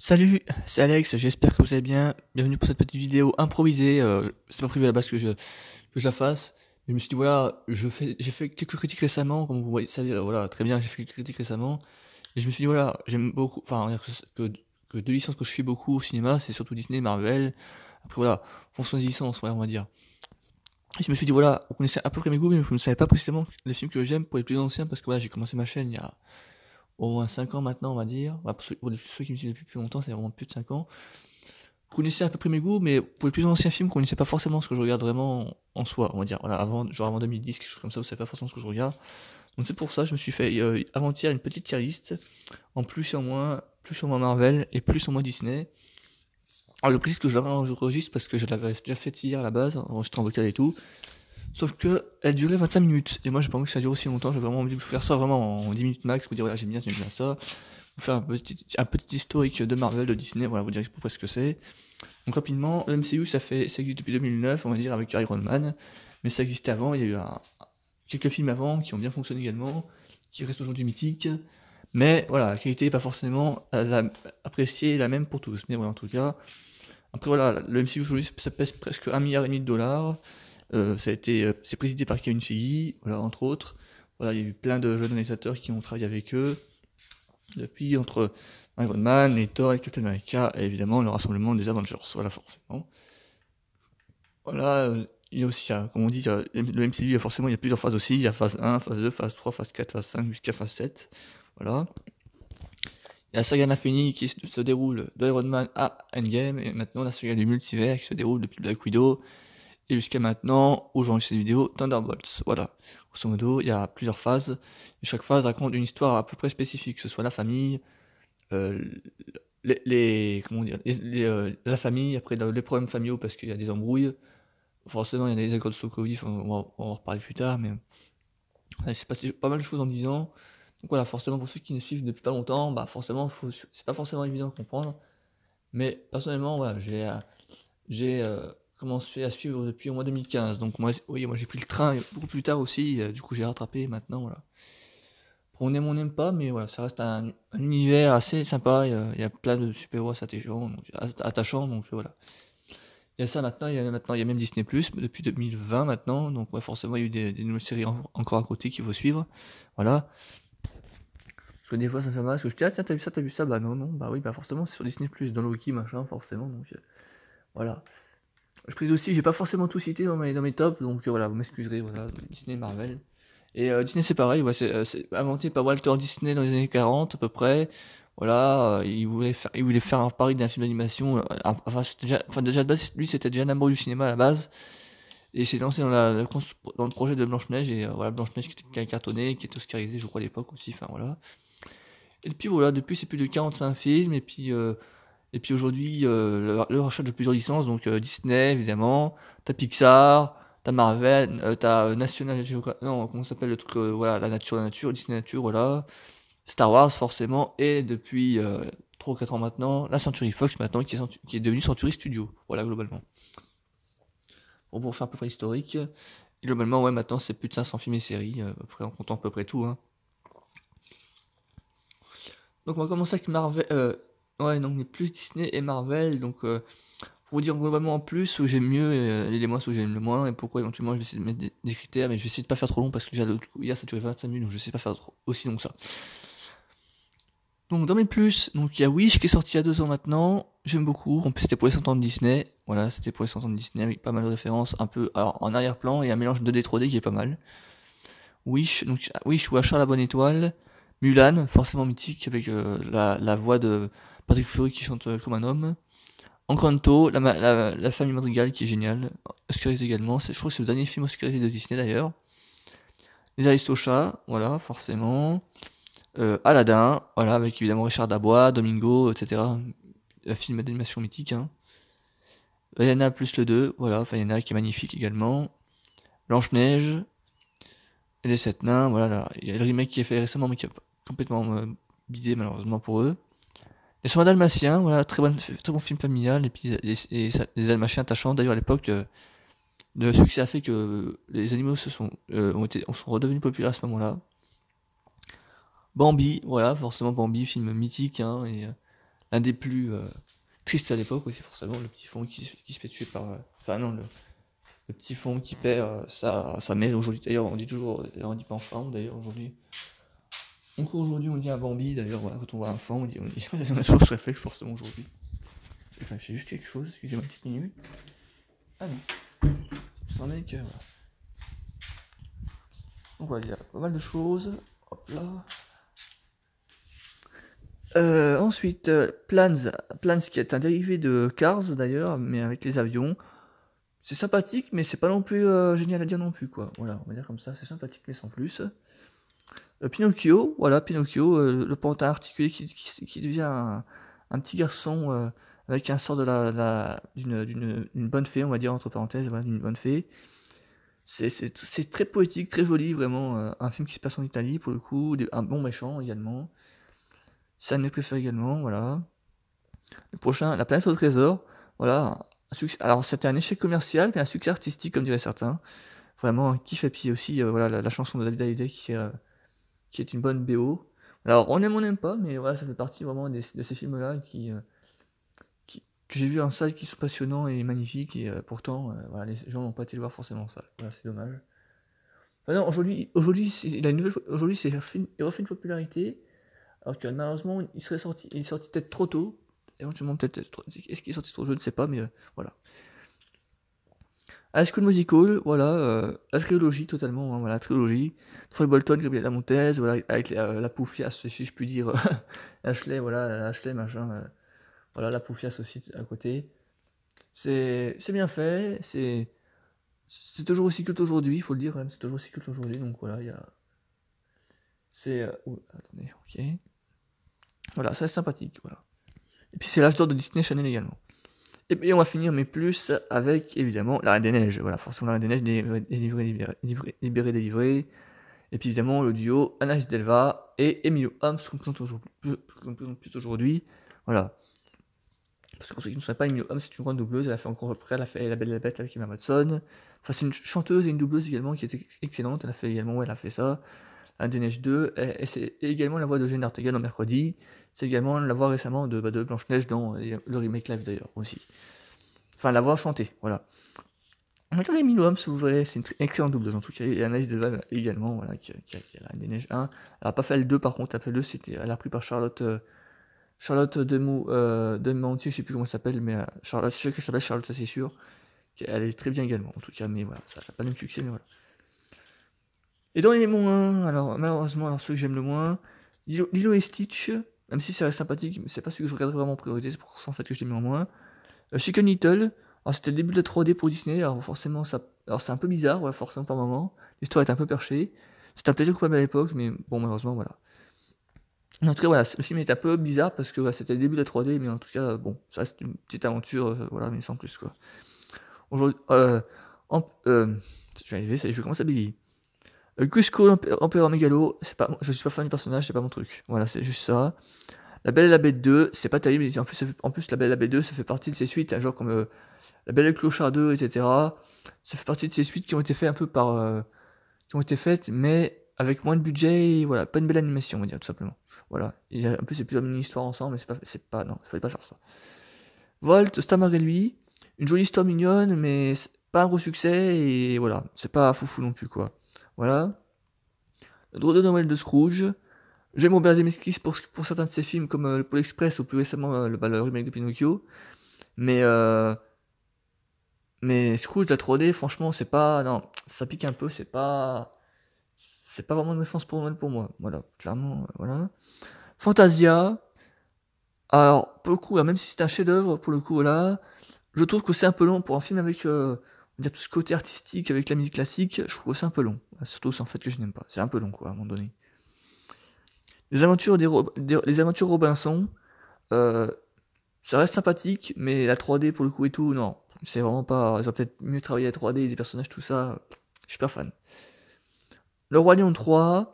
Salut, c'est Alex, j'espère que vous allez bien. Bienvenue pour cette petite vidéo improvisée. C'est pas prévu à la base que je la fasse. Mais je me suis dit, voilà, j'ai fait quelques critiques récemment, comme vous voyez, ça, voilà, très bien, j'ai fait quelques critiques récemment. Et je me suis dit, voilà, j'aime beaucoup, enfin, on va dire que deux licences que je suis beaucoup au cinéma, c'est surtout Disney, Marvel. Après, voilà, en fonction des licences, voilà, on va dire. Et je me suis dit, voilà, vous connaissez à peu près mes goûts, mais vous ne savez pas précisément les films que j'aime pour les plus anciens, parce que voilà, j'ai commencé ma chaîne il y a au moins 5 ans maintenant, on va dire. Bah, pour ceux qui me suivent depuis plus longtemps, c'est vraiment plus de 5 ans. Vous connaissez à peu près mes goûts, mais pour les plus anciens films, vous connaissez pas forcément ce que je regarde vraiment en soi, on va dire. Voilà, avant 2010, quelque chose comme ça, vous savez pas forcément ce que je regarde. Donc c'est pour ça, je me suis fait avant-hier une petite tier list, en plus en moins Marvel et plus en moins Disney. Alors le plus que j'enregistre parce que je l'avais déjà fait hier à la base, enregistré en vocal et tout. Sauf que elle durait 25 minutes, et moi j'ai pas envie que ça dure aussi longtemps, j'ai vraiment envie de vous faire ça vraiment en 10 minutes max, vous dire voilà j'aime bien ça, vous faire un petit historique de Marvel, de Disney, voilà, vous dire à peu près ce que c'est. Donc rapidement, le MCU ça existe depuis 2009, on va dire avec Iron Man, mais ça existait avant, il y a eu quelques films avant qui ont bien fonctionné également, qui restent aujourd'hui mythiques, mais voilà, la qualité n'est pas forcément appréciée la même pour tous, mais voilà en tout cas. Après voilà, le MCU aujourd'hui ça pèse presque 1,5 milliard de dollars, c'est présidé par Kevin Feige, voilà, entre autres. Voilà, il y a eu plein de jeunes réalisateurs qui ont travaillé avec eux, depuis entre Iron Man, et Thor, et Captain America, et évidemment le rassemblement des Avengers, voilà forcément. Voilà, il y a aussi, comme on dit, le MCU, il y a plusieurs phases aussi, il y a phase 1, phase 2, phase 3, phase 4, phase 5, jusqu'à phase 7, voilà. Il y a la saga Infinity qui se déroule d'Iron Man à Endgame, et maintenant la saga du multivers qui se déroule depuis Black Widow, et jusqu'à maintenant, où j'enregistre cette vidéo, Thunderbolts. Voilà. Grosso modo, il y a plusieurs phases, et chaque phase raconte une histoire à peu près spécifique, que ce soit la famille, euh, comment dire, la famille, après les problèmes familiaux parce qu'il y a des embrouilles, forcément il y a des accords de Sokovie, on va en reparler plus tard, mais il s'est passé pas mal de choses en 10 ans, donc voilà, forcément pour ceux qui nous suivent depuis pas longtemps, bah forcément, c'est pas forcément évident de comprendre, mais personnellement, voilà, j'ai commencé à suivre depuis au mois 2015. Donc moi, oui, moi j'ai pris le train beaucoup plus tard aussi. Du coup, j'ai rattrapé maintenant. Voilà. On aime ou on n'aime pas, mais voilà, ça reste un univers assez sympa. Il y a plein de super-héros attachants. Donc voilà. Il y a ça maintenant. Il y a même Disney Plus depuis 2020 maintenant. Donc ouais, forcément, il y a eu des nouvelles séries encore à côté qu'il faut suivre. Voilà. Parce que des fois, ça me fait mal. Parce que je dis, ah tiens, t'as vu ça? Bah non, non. Bah oui, bah forcément, c'est sur Disney Plus, dans Loki, machin, forcément. Donc voilà. Je précise aussi, j'ai pas forcément tout cité dans mes tops, donc voilà, vous m'excuserez, voilà, Disney, Marvel. Et Disney c'est pareil, ouais, c'est inventé par Walter Disney dans les années 40 à peu près. Voilà, il voulait faire un pari d'un film d'animation. Enfin, déjà de base, lui c'était déjà un amoureux du cinéma à la base. Et il s'est lancé dans le projet de Blanche-Neige, et voilà, Blanche-Neige qui a cartonné, qui est oscarisé, je crois, à l'époque aussi, enfin voilà. Et puis voilà, depuis c'est plus de 45 films, et puis aujourd'hui, le rachat de plusieurs licences, donc Disney évidemment, t'as Pixar, t'as Marvel, t'as National Geographic, non, comment ça s'appelle le truc, voilà, la nature, Disney Nature, voilà, Star Wars forcément, et depuis 3 ou 4 ans maintenant, la Century Fox maintenant, qui est devenue Century Studio, voilà, globalement. Bon, pour faire à peu près historique, et globalement, ouais, maintenant c'est plus de 500 films et séries, à peu près, en comptant à peu près tout, hein. Donc on va commencer avec Marvel, ouais, donc plus Disney et Marvel, donc pour vous dire globalement en plus où j'aime mieux et les moins où j'aime le moins, et pourquoi éventuellement je vais essayer de mettre des critères, mais je vais essayer de pas faire trop long parce que déjà l'autre coup hier ça durait 25 minutes, donc je vais essayer de pas faire aussi long que ça. Donc dans mes plus, donc il y a Wish qui est sorti il y a 2 ans maintenant, j'aime beaucoup, en plus c'était pour les 100 ans de Disney, voilà, c'était pour les 100 ans de Disney avec pas mal de références, un peu alors, en arrière-plan et un mélange de 2D 3D qui est pas mal. Wish, donc Wish ou Achat la bonne étoile, Mulan, forcément mythique avec la voix de Patrick Fury qui chante comme un homme. Encanto, la famille Madrigal qui est géniale, oscarisé également, je crois que c'est le dernier film oscarisé de Disney d'ailleurs. Les Aristochats, voilà, forcément. Aladdin, voilà, avec évidemment Richard Dabois, Domingo, etc. Un film d'animation mythique, hein. Vaiana plus le 2, voilà, Vaiana qui est magnifique également. Blanche-Neige, et les 7 nains, voilà, là. Il y a le remake qui est fait récemment mais qui a complètement bidé malheureusement pour eux. Les Soins Dalmatiens, voilà, très bon film familial, et puis les Dalmatiens attachants, d'ailleurs à l'époque, le succès a fait que les animaux sont redevenus populaires à ce moment-là. Bambi, voilà, forcément Bambi, film mythique, hein, et l'un des plus tristes à l'époque aussi, forcément, le petit fond qui se fait tuer par... Enfin non, le petit fond qui perd sa mère aujourd'hui. D'ailleurs, on dit toujours... on dit pas enfant, d'ailleurs, aujourd'hui. Encore aujourd'hui, on dit un Bambi, d'ailleurs, voilà, quand on voit un fond, on dit on a toujours ce réflexe, forcément, aujourd'hui. Enfin, c'est juste quelque chose, excusez-moi une petite minute. Ah non. C'en est que... Voilà. Donc voilà, il y a pas mal de choses. Hop là. Ensuite, Plans qui est un dérivé de Cars d'ailleurs, mais avec les avions. C'est sympathique, mais c'est pas non plus génial à dire non plus, quoi. Voilà, on va dire comme ça, c'est sympathique, mais sans plus. Pinocchio, voilà, Pinocchio, le pantin articulé qui devient un petit garçon avec un sort d'une bonne fée, on va dire, entre parenthèses, voilà, d'une bonne fée. C'est très poétique, très joli, vraiment. Un film qui se passe en Italie, pour le coup, un bon méchant également. C'est un de mes préférés également, voilà. Le prochain, La planète au trésor, voilà. Alors, c'était un échec commercial, mais un succès artistique, comme diraient certains. Vraiment, un kiff, et puis aussi, voilà, la chanson de David Hallyday qui est une bonne BO. Alors, on n'aime pas, mais voilà, ça fait partie vraiment de ces films-là que j'ai vu en salle, qui sont passionnants et magnifiques, et pourtant, voilà, les gens n'ont pas été le voir forcément en salle. Voilà, c'est dommage. Enfin, non, aujourd'hui, c'est refait une popularité, alors que malheureusement, il est sorti peut-être trop tôt. Éventuellement, peut-être, est-ce qu'il est sorti trop tôt, je ne sais pas, mais voilà. High School Musical, voilà, la trilogie totalement, hein, voilà, la trilogie. Troy Bolton, Gabriel Lamontez, voilà, avec la poufiasse, si je puis dire, Ashley, voilà, Ashley, machin, voilà, la poufiasse aussi à côté. C'est bien fait, c'est toujours aussi culte aujourd'hui, il faut le dire, hein, c'est toujours aussi culte aujourd'hui, donc voilà, il y a... attendez, ok. Voilà, ça c'est sympathique, voilà. Et puis c'est l'âge d'or de Disney Channel également. Et on va finir, mais plus avec, évidemment, La Reine des Neiges. Voilà, forcément, La Reine des Neiges, délivré. Et puis, évidemment, le duo Anaïs Delva et Emilio Hams, qu'on présente aujourd'hui. Voilà. Parce que pour ceux qui ne savent pas, Emilio Hams, c'est une grande doubleuse. Elle a fait encore après, elle a fait La Belle et la Bête avec Emma Watson. Enfin, c'est une chanteuse et une doubleuse également qui était excellente. Elle a fait également, elle a fait ça. La Reine des Neiges 2. Et c'est également la voix de Jane Ortega dans Mercredi. C'est également la voix récemment de Blanche-Neige dans le remake live d'ailleurs aussi. Enfin, la voix chantée, voilà. Regardez Emilio Hams, vous verrez, c'est une excellente doubleuse en tout cas. Et Anaïs Delva également, voilà, qui a la Reine des Neiges 1. Elle n'a pas fait le 2 par contre, après le 2, elle a repris par Charlotte Demontier, je sais plus comment elle s'appelle, mais Charlotte, je sais qu'elle s'appelle Charlotte, ça c'est sûr. Elle est très bien également, en tout cas, mais voilà, ça n'a pas le même succès, mais voilà. Et dans les moins, alors malheureusement, alors ceux que j'aime le moins, Lilo et Stitch, même si ça reste sympathique, mais c'est pas celui que je regarderai vraiment en priorité, c'est pour ça en fait que je l'ai mis en moins. Chicken Little, alors c'était le début de la 3D pour Disney, alors forcément alors c'est un peu bizarre, voilà, forcément par moment, l'histoire est un peu perchée, c'était un plaisir coupable à l'époque, mais bon malheureusement voilà. En tout cas voilà, le film est un peu bizarre parce que voilà, c'était le début de la 3D, mais en tout cas bon, ça reste une petite aventure, voilà, mais sans plus quoi. Aujourd'hui, je vais arriver, je vais commencer à bégayer. Cusco, Empereur Mégalo, je suis pas fan du personnage, c'est pas mon truc, voilà, c'est juste ça. La Belle et la Bête 2, c'est pas terrible, en plus La Belle et la Bête 2, ça fait partie de ces suites, hein, genre comme La Belle et le Clochard 2, etc. Ça fait partie de ces suites qui ont été faites un peu qui ont été faites, mais avec moins de budget, et voilà, pas une belle animation, on va dire, tout simplement. Voilà, un peu c'est plusieurs mini-histoires ensemble, mais non, il fallait pas faire ça. Volt, Stammer et lui, une jolie histoire mignonne, mais pas un gros succès, et voilà, c'est pas foufou non plus, quoi. Voilà. Le drôle de Noël de Scrooge. J'aime Robert Zemeckis pour certains de ses films, comme le Pôle Express ou plus récemment le remake de Pinocchio. Mais Scrooge, la 3D, franchement, c'est pas. Non, ça pique un peu, c'est pas vraiment une référence pour Noël pour moi. Voilà, clairement, voilà. Fantasia. Alors, pour le coup, même si c'est un chef-d'œuvre, pour le coup, voilà, je trouve que c'est un peu long pour un film avec on va dire, tout ce côté artistique, avec la musique classique, je trouve que c'est un peu long. Surtout, c'est en fait que je n'aime pas. C'est un peu long, quoi, à un moment donné. Les aventures Robinson, ça reste sympathique, mais la 3D pour le coup et tout, non. C'est vraiment pas. Ils auraient peut-être mieux travaillé la 3D, des personnages, tout ça. Je suis pas fan. Le Roi Lion 3,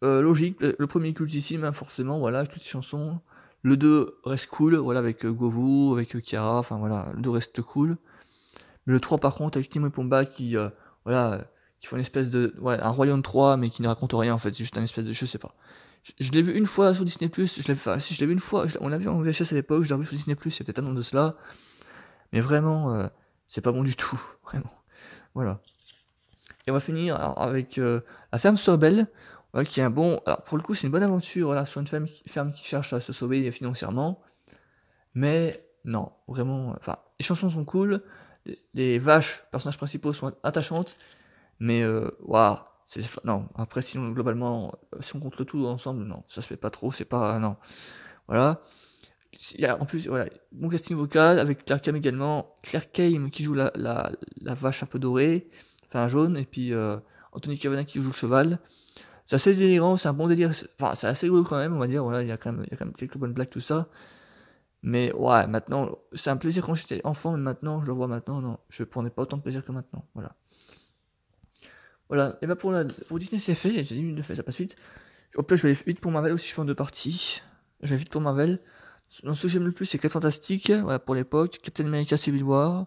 logique, le premier cultissime, hein, forcément, voilà, avec toutes ces chansons. Le 2 reste cool, voilà, avec Govou, avec Kiara, enfin voilà, le 2 reste cool. Mais le 3 par contre, avec Timon et Pumba voilà, qui font une espèce de. Ouais, un Royaume 3, mais qui ne raconte rien en fait, c'est juste un espèce de. Je sais pas. Je l'ai vu une fois sur Disney+, si je l'ai vu une fois, on l'a vu en VHS à l'époque, je l'ai revu sur Disney+, il y a peut-être un an de cela, mais vraiment, c'est pas bon du tout, vraiment, voilà. Et on va finir alors, avec La Ferme Sorel, voilà, qui est un bon, alors pour le coup c'est une bonne aventure, voilà, sur une ferme qui cherche à se sauver financièrement, mais non, vraiment, enfin, les chansons sont cool, les vaches, personnages principaux sont attachantes, mais waouh, non, après sinon globalement, si on compte le tout ensemble, non, ça se fait pas trop, c'est pas, non, voilà. Il y a en plus, voilà, bon casting vocal, avec Claire Kame également, Claire Kame qui joue la vache un peu dorée, enfin jaune, et puis Anthony Cavana qui joue le cheval. C'est assez délirant, c'est un bon délire, enfin c'est assez rigolo quand même, on va dire, voilà, il y a quand même quelques bonnes blagues, tout ça. Mais ouais, maintenant, c'est un plaisir quand j'étais enfant, mais maintenant, je le vois maintenant, non, je prenais pas autant de plaisir que maintenant, voilà. Voilà, et bah pour Disney c'est fait, j'ai 10 minutes de fait, ça passe vite. Au plus, je vais aller vite pour Marvel aussi, je fais en 2 parties. Je vais vite pour Marvel. Donc, ce que j'aime le plus, c'est 4 Fantastiques, voilà, pour l'époque, Captain America Civil War,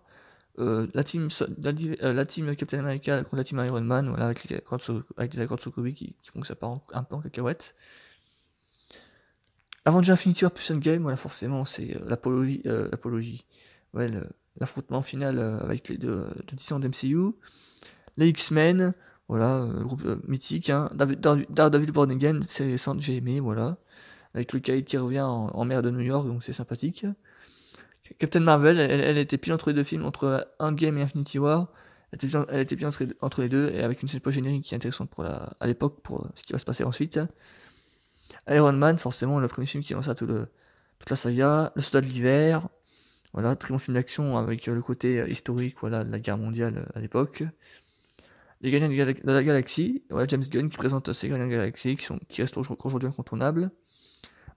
la team Captain America contre la team Iron Man, voilà, avec les accords de Sokovie qui font que ça part un peu en cacahuète. Avengers Infinity War plus Endgame, voilà, forcément, c'est l'apologie, ouais, l'affrontement final avec les deux de 10 ans d'MCU. Les X-Men, voilà, groupe mythique, hein. Daredevil Born Again, c'est récent que j'ai aimé, voilà. Avec le Kite qui revient en mer de New York, donc c'est sympathique. Captain Marvel, elle était pile entre les deux films, entre Endgame et Infinity War. Elle était bien entre les deux, et avec une scène post-générique qui est intéressante à l'époque, pour ce qui va se passer ensuite. Iron Man, forcément, le premier film qui lance toute la saga. Le Soldat de l'hiver, voilà, très bon film d'action avec le côté historique, voilà, de la guerre mondiale à l'époque. Les Gardiens de la Galaxie, voilà, James Gunn qui présente ces Gardiens de la Galaxie qui restent aujourd'hui incontournables.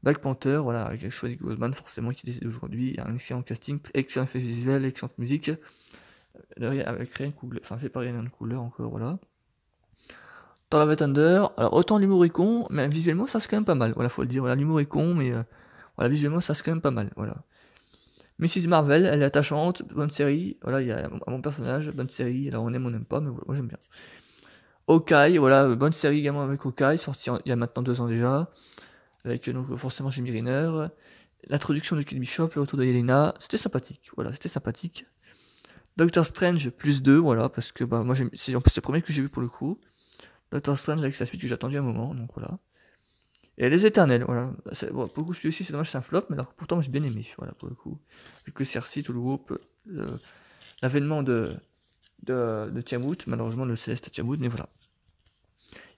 Black Panther, voilà, avec Chadwick Boseman, forcément, qui décide aujourd'hui. Il y a un excellent casting, excellent effet visuel, excellente musique. Avec Ryan Coogler, enfin fait par Ryan Coogler encore, voilà. Thor Love and Thunder, alors autant l'humour est con, mais visuellement ça c'est quand même pas mal, voilà, faut le dire. Voilà, l'humour est con, mais voilà, visuellement ça c'est quand même pas mal, voilà. Mrs. Marvel, elle est attachante, bonne série, voilà, il y a un bon personnage, bonne série, alors on aime ou on n'aime pas, mais voilà, moi j'aime bien. Hawkeye, voilà, bonne série également avec Hawkeye, sorti il y a maintenant 2 ans déjà, avec donc forcément Jeremy Renner. L'introduction de Kate Bishop, le retour de Yelena, c'était sympathique, voilà, c'était sympathique. Doctor Strange plus 2, voilà, parce que bah moi c'est en plus le premier que j'ai vu pour le coup. Doctor Strange avec sa suite que j'ai attendu un moment, donc voilà. Et Les Éternels, voilà. Bon, pour le coup, celui-ci, c'est dommage, c'est un flop, mais alors pourtant, j'ai bien aimé, voilà, pour le coup. Vu que Cersei, tout le groupe, l'avènement de Tiamut, malheureusement, le céleste Tiamut, mais voilà.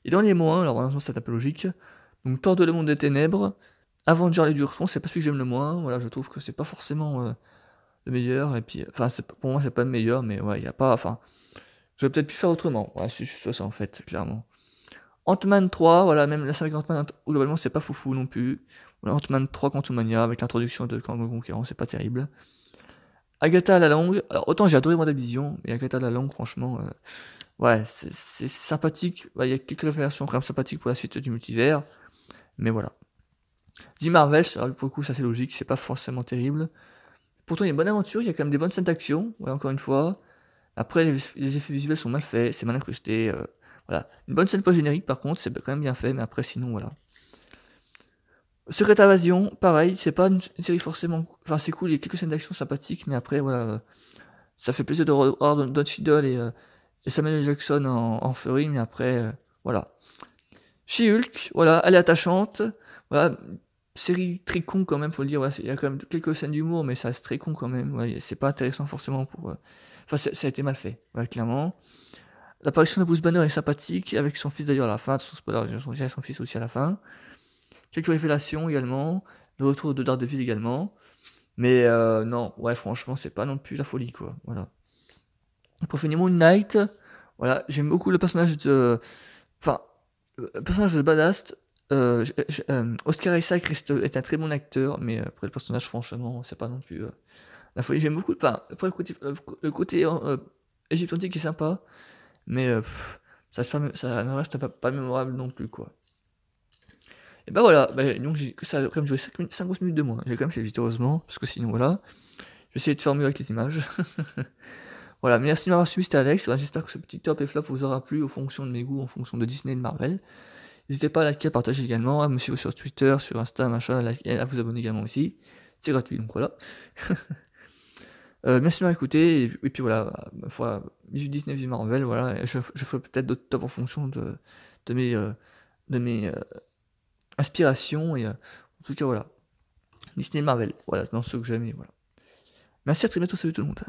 Et dans les moins, alors malheureusement, c'est un peu logique. Donc, Thor de le monde des ténèbres, Avenger les Durtons, c'est pas celui que j'aime le moins, voilà, je trouve que c'est pas forcément le meilleur, et puis, enfin, pour moi, c'est pas le meilleur, mais ouais, il y a pas, enfin, j'aurais peut-être pu faire autrement, ouais, c'est juste ça, en fait, clairement. Ant-Man 3, voilà, même la série Ant-Man, globalement, c'est pas foufou non plus. Voilà, Ant-Man 3 Quantumania, avec l'introduction de Kang le Conquérant, c'est pas terrible. Agatha à la longue, alors autant j'ai adoré WandaVision, mais Agatha à la longue, franchement, ouais, c'est sympathique. Ouais, il y a quelques révélations quand même sympathiques pour la suite du multivers, mais voilà. The Marvels, alors pour le coup, ça c'est logique, c'est pas forcément terrible. Pourtant, il y a une bonne aventure, il y a quand même des bonnes scènes d'action, voilà, encore une fois. Après, les effets visuels sont mal faits, c'est mal incrusté. Voilà. Une bonne scène post-générique, par contre, c'est quand même bien fait, mais après, sinon, voilà. Secret Invasion, pareil, c'est pas une série forcément. Enfin, c'est cool, il y a quelques scènes d'action sympathiques, mais après, voilà. Ça fait plaisir de revoir Don Cheadle et Samuel L. Jackson en Fury, mais après, voilà. She-Hulk, voilà, elle est attachante. Voilà. Série très con quand même, faut le dire. Voilà, il y a quand même quelques scènes d'humour, mais ça reste très con quand même. Ouais, c'est pas intéressant forcément pour. Enfin, ça a été mal fait, voilà, clairement. L'apparition de Bruce Banner est sympathique, avec son fils d'ailleurs à la fin, son spoiler, son fils aussi à la fin. Quelques révélations également, le retour de Daredevil également. Mais non, ouais, franchement, c'est pas non plus la folie, quoi. Voilà. Pour finir, Moon Knight, voilà, j'aime beaucoup le personnage de. Enfin, le personnage de Badass. Oscar Isaac est un très bon acteur, mais après le personnage, franchement, c'est pas non plus la folie. J'aime beaucoup après, le côté égyptien qui est sympa. Mais ça ne reste pas mémorable non plus, quoi. Et bah voilà, donc ça a quand même joué 5 grosses minutes de moins. J'ai quand même fait vite, heureusement, parce que sinon, voilà. Je vais essayer de faire mieux avec les images. Voilà, merci de m'avoir suivi, c'était Alex. Voilà, j'espère que ce petit top et flop vous aura plu en fonction de mes goûts, en fonction de Disney et de Marvel. N'hésitez pas à liker, à partager également, à me suivre sur Twitter, sur Insta, machin, et à vous abonner également aussi. C'est gratuit, donc voilà. Merci de m'avoir écouté, et puis voilà, ma foi, 18-19 Marvel, voilà, et je ferai peut-être d'autres tops en fonction de mes inspirations, et en tout cas voilà. Disney Marvel, voilà, dans ceux que j'aime, voilà. Merci, à très bientôt, salut tout le monde.